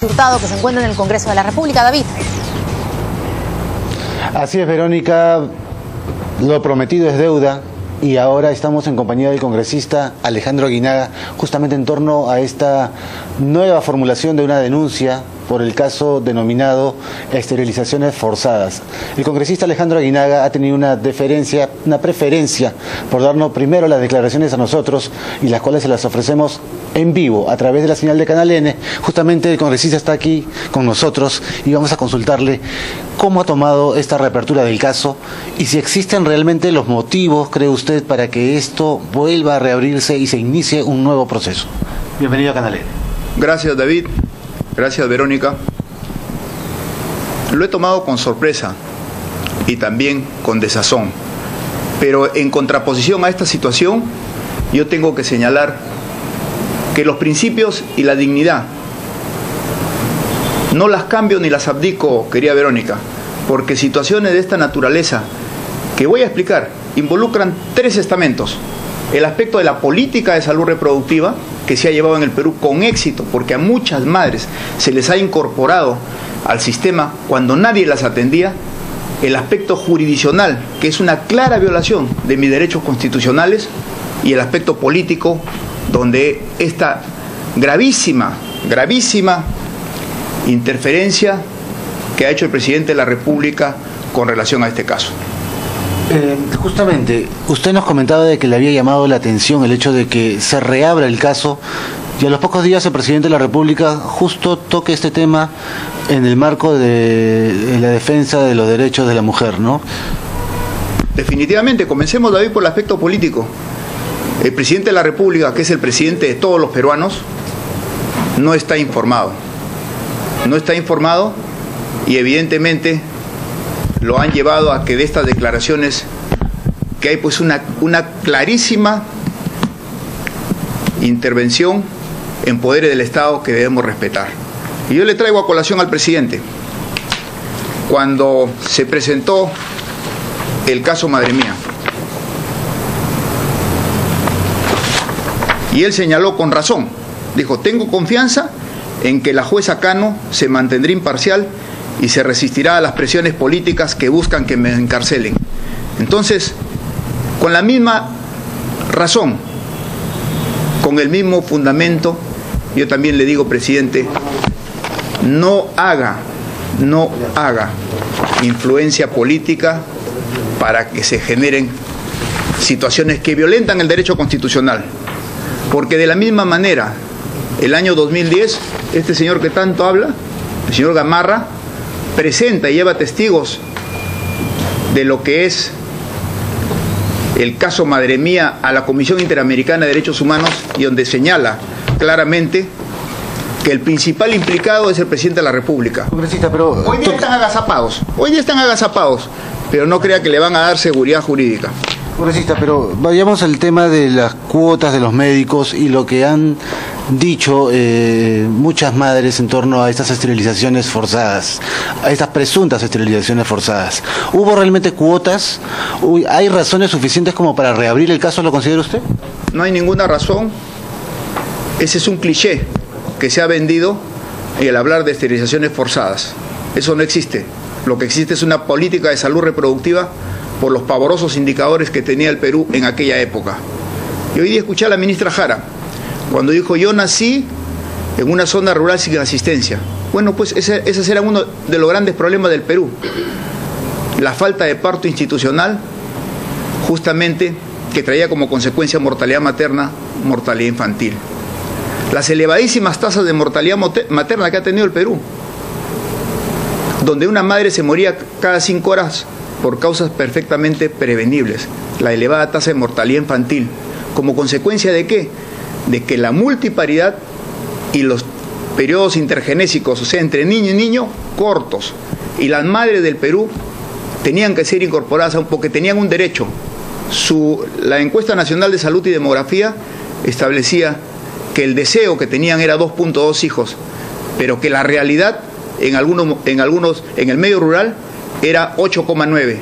Hurtado, que se encuentra en el Congreso de la República. David. Así es, Verónica, lo prometido es deuda y ahora estamos en compañía del congresista Alejandro Aguinaga justamente en torno a esta nueva formulación de una denuncia por el caso denominado esterilizaciones forzadas. El congresista Alejandro Aguinaga ha tenido una preferencia por darnos primero las declaraciones a nosotros y las cuales se las ofrecemos en vivo a través de la señal de Canal N. Justamente el congresista está aquí con nosotros y vamos a consultarle cómo ha tomado esta reapertura del caso y si existen realmente los motivos, cree usted, para que esto vuelva a reabrirse y se inicie un nuevo proceso. Bienvenido a Canal N. Gracias, David. Gracias, Verónica. Lo he tomado con sorpresa y también con desazón. Pero en contraposición a esta situación, yo tengo que señalar que los principios y la dignidad no las cambio ni las abdico, querida Verónica, porque situaciones de esta naturaleza que voy a explicar involucran tres estamentos. El aspecto de la política de salud reproductiva que se ha llevado en el Perú con éxito, porque a muchas madres se les ha incorporado al sistema cuando nadie las atendía. El aspecto jurisdiccional, que es una clara violación de mis derechos constitucionales, y el aspecto político, donde esta gravísima interferencia que ha hecho el presidente de la República con relación a este caso. Justamente, usted nos comentaba de que le había llamado la atención el hecho de que se reabra el caso y a los pocos días el presidente de la República justo toque este tema en el marco de la defensa de los derechos de la mujer, ¿no? Definitivamente, comencemos, David, por el aspecto político. El presidente de la República, que es el presidente de todos los peruanos, no está informado. No está informado y evidentemente lo han llevado a que de estas declaraciones, que hay pues una clarísima intervención en poderes del Estado que debemos respetar. Y yo le traigo a colación al presidente. Cuando se presentó el caso Madre Mía, y él señaló con razón, dijo: tengo confianza en que la jueza Cano se mantendrá imparcial y se resistirá a las presiones políticas que buscan que me encarcelen. Entonces, con la misma razón, con el mismo fundamento, yo también le digo, presidente, no haga influencia política para que se generen situaciones que violentan el derecho constitucional. Porque de la misma manera, el año 2010, este señor que tanto habla, el señor Gamarra, presenta y lleva testigos de lo que es el caso Madre Mía a la Comisión Interamericana de Derechos Humanos, y donde señala claramente que el principal implicado es el presidente de la República. Pero hoy día están agazapados, pero no crea que le van a dar seguridad jurídica. Congresista, pero vayamos al tema de las cuotas de los médicos y lo que han dicho muchas madres en torno a estas esterilizaciones forzadas, a estas presuntas esterilizaciones forzadas. ¿Hubo realmente cuotas? ¿Hay razones suficientes como para reabrir el caso, lo considera usted? No hay ninguna razón. Ese es un cliché que se ha vendido el hablar de esterilizaciones forzadas. Eso no existe. Lo que existe es una política de salud reproductiva por los pavorosos indicadores que tenía el Perú en aquella época. Y hoy día escuché a la ministra Jara cuando dijo: yo nací en una zona rural sin asistencia. Bueno, pues ese era uno de los grandes problemas del Perú, la falta de parto institucional, justamente, que traía como consecuencia mortalidad materna, mortalidad infantil. Las elevadísimas tasas de mortalidad materna que ha tenido el Perú, donde una madre se moría cada 5 horas por causas perfectamente prevenibles. La elevada tasa de mortalidad infantil, ¿como consecuencia de qué? De que la multiparidad y los periodos intergenésicos, o sea, entre niño y niño, cortos. Y las madres del Perú tenían que ser incorporadas porque tenían un derecho. La Encuesta Nacional de Salud y Demografía establecía que el deseo que tenían era 2.2 hijos, pero que la realidad en el medio rural era 8,9.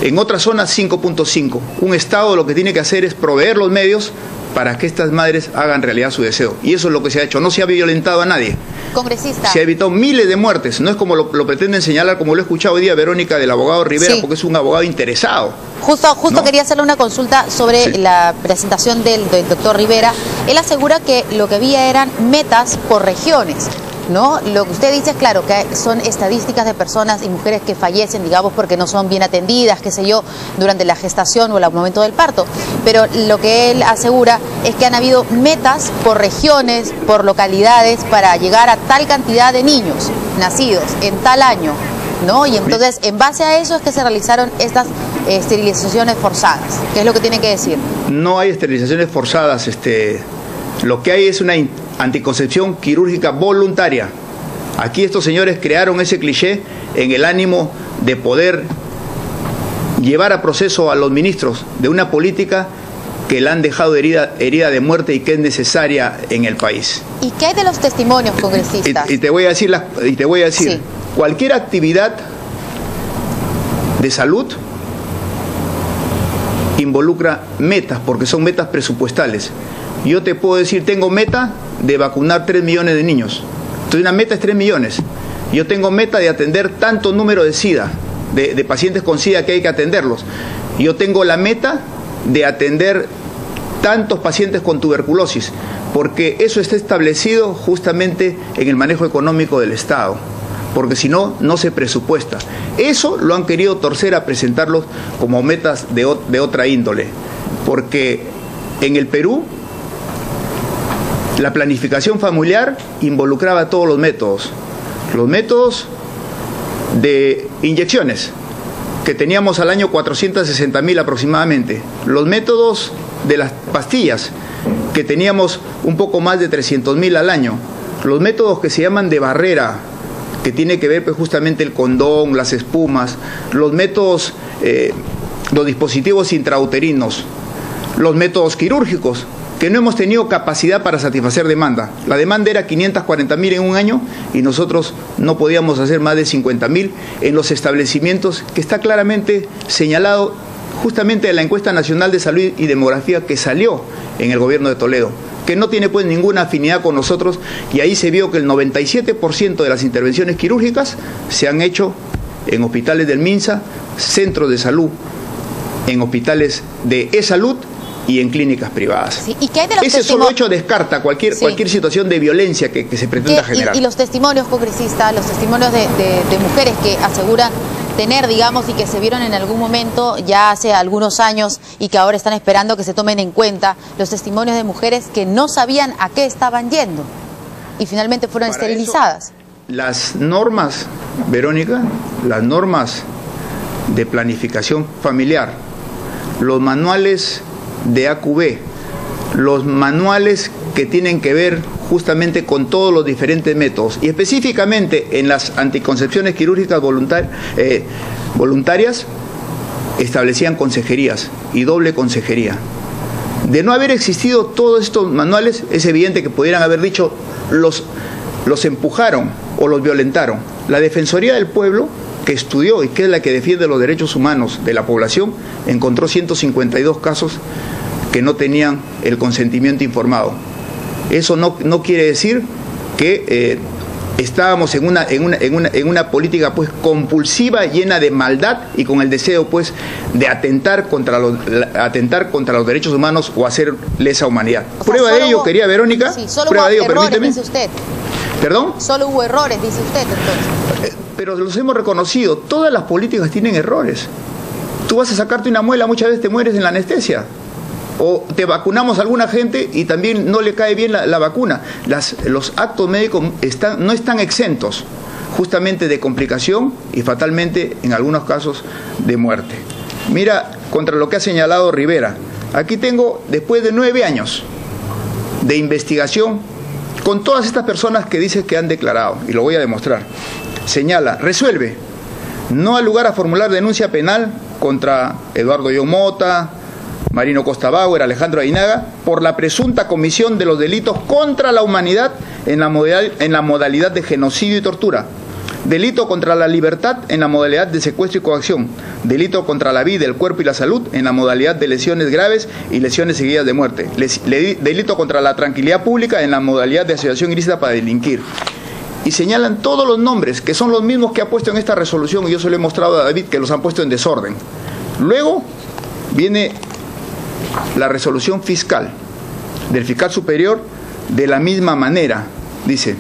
En otras zonas 5.5. Un Estado lo que tiene que hacer es proveer los medios para que estas madres hagan realidad su deseo. Y eso es lo que se ha hecho. No se ha violentado a nadie. Congresista. Se ha evitado miles de muertes. No es como lo pretenden señalar, como lo he escuchado hoy día, Verónica, del abogado Rivera, sí, porque es un abogado interesado. Justo ¿no? Quería hacerle una consulta sobre sí, la presentación del doctor Rivera. Él asegura que lo que había eran metas por regiones, ¿no? Lo que usted dice es claro, que son estadísticas de personas y mujeres que fallecen, digamos, porque no son bien atendidas, qué sé yo, durante la gestación o el momento del parto. Pero lo que él asegura es que han habido metas por regiones, por localidades, para llegar a tal cantidad de niños nacidos en tal año, ¿no? Y entonces, en base a eso es que se realizaron estas esterilizaciones forzadas. ¿Qué es lo que tiene que decir? No hay esterilizaciones forzadas. Lo que hay es una anticoncepción quirúrgica voluntaria. Aquí estos señores crearon ese cliché en el ánimo de poder llevar a proceso a los ministros de una política que la han dejado herida de muerte y que es necesaria en el país. ¿Y qué hay de los testimonios, congresistas? Y te voy a decir, sí, cualquier actividad de salud involucra metas, porque son metas presupuestales. Yo te puedo decir, tengo meta de vacunar 3 millones de niños. Entonces una meta es 3 millones. Yo tengo meta de atender tanto número de SIDA, de pacientes con SIDA que hay que atenderlos. Yo tengo la meta de atender tantos pacientes con tuberculosis, porque eso está establecido justamente en el manejo económico del Estado, porque si no, no se presupuesta. Eso lo han querido torcer a presentarlos como metas de otra índole, porque en el Perú la planificación familiar involucraba todos los métodos de inyecciones, que teníamos al año 460.000 aproximadamente, los métodos de las pastillas, que teníamos un poco más de 300.000 al año, los métodos que se llaman de barrera, que tiene que ver pues justamente el condón, las espumas, los métodos, los dispositivos intrauterinos, los métodos quirúrgicos, que no hemos tenido capacidad para satisfacer demanda. La demanda era 540.000 en un año y nosotros no podíamos hacer más de 50.000 en los establecimientos, que está claramente señalado justamente en la encuesta nacional de salud y demografía que salió en el gobierno de Toledo, que no tiene pues ninguna afinidad con nosotros, y ahí se vio que el 97% de las intervenciones quirúrgicas se han hecho en hospitales del MINSA, centros de salud, en hospitales de e-salud y en clínicas privadas. Sí. ¿Y qué hay de los Ese solo hecho descarta cualquier situación de violencia que se pretenda generar. Y los testimonios, congresistas, los testimonios de mujeres que aseguran tener, digamos, y que se vieron en algún momento ya hace algunos años y que ahora están esperando que se tomen en cuenta, los testimonios de mujeres que no sabían a qué estaban yendo y finalmente fueron esterilizadas. Eso, las normas, Verónica, las normas de planificación familiar, los manuales de AQB, los manuales que tienen que ver justamente con todos los diferentes métodos, y específicamente en las anticoncepciones quirúrgicas voluntarias, establecían consejerías y doble consejería. De no haber existido todos estos manuales, es evidente que pudieran haber dicho los empujaron o los violentaron. La Defensoría del Pueblo, que estudió y que es la que defiende los derechos humanos de la población, encontró 152 casos que no tenían el consentimiento informado. Eso no quiere decir que estábamos en una política pues compulsiva, llena de maldad y con el deseo pues de atentar contra los derechos humanos o hacer lesa humanidad. O sea, prueba de ello, querida Verónica, sí, solo prueba hubo de ello, errores, permíteme. dice usted. ¿Perdón? Solo hubo errores, dice usted, entonces. Pero los hemos reconocido, todas las políticas tienen errores. Tú vas a sacarte una muela, muchas veces te mueres en la anestesia. O te vacunamos a alguna gente y también no le cae bien la vacuna. Los actos médicos no están exentos justamente de complicación y fatalmente en algunos casos de muerte. Mira, contra lo que ha señalado Rivera, aquí tengo, después de 9 años de investigación con todas estas personas que dicen que han declarado, y lo voy a demostrar, señala, resuelve, no hay lugar a formular denuncia penal contra Eduardo John Mota, Marino Costa Bauer, Alejandro Aguinaga, por la presunta comisión de los delitos contra la humanidad en la modalidad de genocidio y tortura. delito contra la libertad en la modalidad de secuestro y coacción, delito contra la vida, el cuerpo y la salud en la modalidad de lesiones graves y lesiones seguidas de muerte, delito contra la tranquilidad pública en la modalidad de asociación ilícita para delinquir. Y señalan todos los nombres, que son los mismos que ha puesto en esta resolución, y yo se lo he mostrado a David, que los han puesto en desorden. Luego viene la resolución fiscal, del fiscal superior, de la misma manera, dice: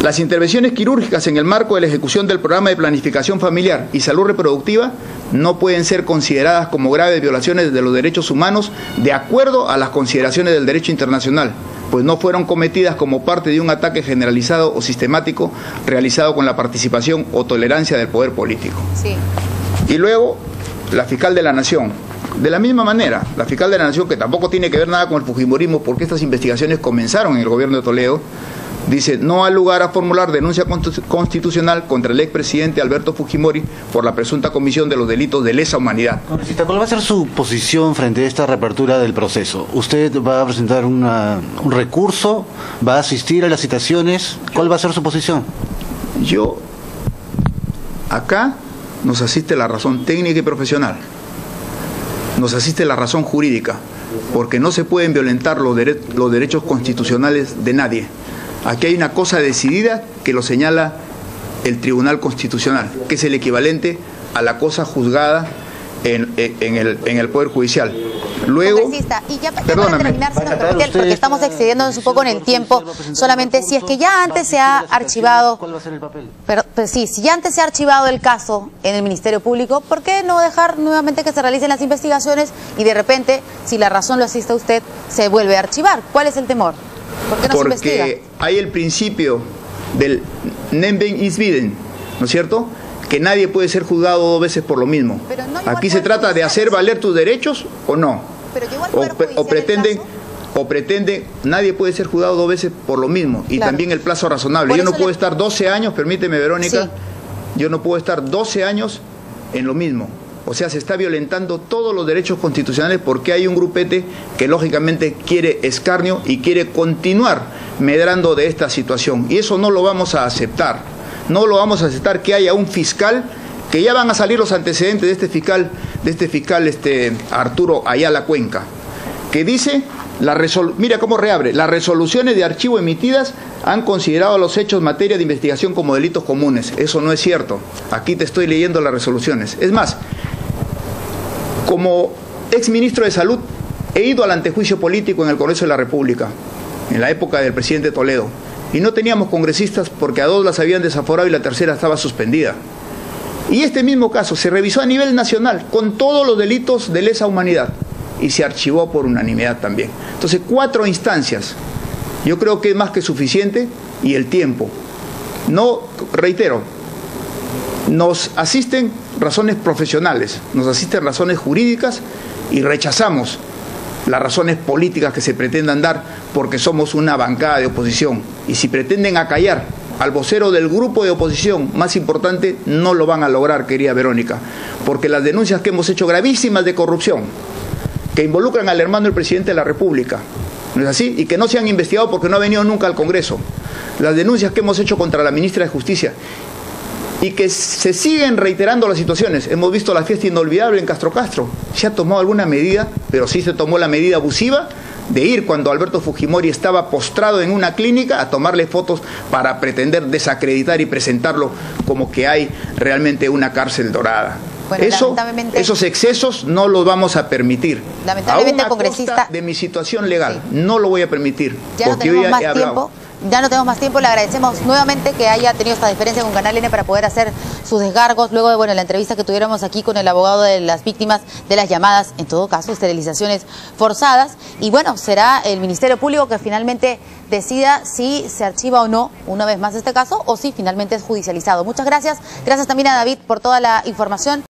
las intervenciones quirúrgicas en el marco de la ejecución del programa de planificación familiar y salud reproductiva no pueden ser consideradas como graves violaciones de los derechos humanos de acuerdo a las consideraciones del derecho internacional, pues no fueron cometidas como parte de un ataque generalizado o sistemático realizado con la participación o tolerancia del poder político. Sí. Y luego, la fiscal de la Nación. De la misma manera, la fiscal de la Nación, que tampoco tiene que ver nada con el fujimorismo, porque estas investigaciones comenzaron en el gobierno de Toledo, dice: no hay lugar a formular denuncia constitucional contra el expresidente Alberto Fujimori por la presunta comisión de los delitos de lesa humanidad. Congresista, ¿cuál va a ser su posición frente a esta reapertura del proceso? ¿Usted va a presentar un recurso? ¿Va a asistir a las citaciones? ¿Cuál va a ser su posición? Acá nos asiste la razón técnica y profesional, nos asiste la razón jurídica, porque no se pueden violentar los derechos constitucionales de nadie. Aquí hay una cosa decidida que lo señala el Tribunal Constitucional, que es el equivalente a la cosa juzgada en el Poder Judicial. Luego, congresista, y ya para terminar, si nos permite, porque estamos excediéndonos un poco en el tiempo, solamente si es que ya antes se ha archivado, ¿cuál va a ser el papel? Pero sí, si ya antes se ha archivado el caso en el Ministerio Público, ¿por qué no dejar nuevamente que se realicen las investigaciones y de repente, si la razón lo asiste a usted, se vuelve a archivar? ¿Cuál es el temor? ¿Por qué no se investiga? Porque hay el principio del Nemben Isbiden, ¿no es cierto?, que nadie puede ser juzgado dos veces por lo mismo. Aquí se trata de hacer valer tus derechos o no. O pretenden, nadie puede ser juzgado dos veces por lo mismo. Y también el plazo razonable. Yo no puedo estar 12 años, permíteme, Verónica, yo no puedo estar 12 años en lo mismo. O sea, se está violentando todos los derechos constitucionales porque hay un grupete que lógicamente quiere escarnio y quiere continuar medrando de esta situación. Y eso no lo vamos a aceptar. No lo vamos a aceptar que haya un fiscal, que ya van a salir los antecedentes de este fiscal Arturo Ayala Cuenca, que dice, mira cómo reabre: las resoluciones de archivo emitidas han considerado los hechos materia de investigación como delitos comunes. Eso no es cierto. Aquí te estoy leyendo las resoluciones. Es más, como exministro de Salud, he ido al antejuicio político en el Congreso de la República, en la época del presidente Toledo, y no teníamos congresistas porque a dos las habían desaforado y la tercera estaba suspendida. Y este mismo caso se revisó a nivel nacional con todos los delitos de lesa humanidad y se archivó por unanimidad también. Entonces, 4 instancias. Yo creo que es más que suficiente, y el tiempo. No, reitero, nos asisten razones profesionales, nos asisten razones jurídicas y rechazamos las razones políticas que se pretendan dar porque somos una bancada de oposición. Y si pretenden acallar al vocero del grupo de oposición más importante, no lo van a lograr, querida Verónica, porque las denuncias que hemos hecho gravísimas de corrupción, que involucran al hermano del presidente de la República, ¿no es así?, y que no se han investigado porque no ha venido nunca al Congreso, las denuncias que hemos hecho contra la ministra de Justicia, y que se siguen reiterando las situaciones. Hemos visto la fiesta inolvidable en Castro. ¿Se ha tomado alguna medida? Pero sí se tomó la medida abusiva de ir cuando Alberto Fujimori estaba postrado en una clínica a tomarle fotos para pretender desacreditar y presentarlo como que hay realmente una cárcel dorada. Bueno, esos excesos no los vamos a permitir. Lamentablemente, congresista, de mi situación legal, no lo voy a permitir. Ya no tenemos más tiempo. Ya no tenemos más tiempo, le agradecemos nuevamente que haya tenido esta diferencia con Canal N para poder hacer sus descargos luego de la entrevista que tuviéramos aquí con el abogado de las víctimas de las llamadas, en todo caso, esterilizaciones forzadas. Y bueno, será el Ministerio Público que finalmente decida si se archiva o no una vez más este caso o si finalmente es judicializado. Muchas gracias. Gracias también a David por toda la información.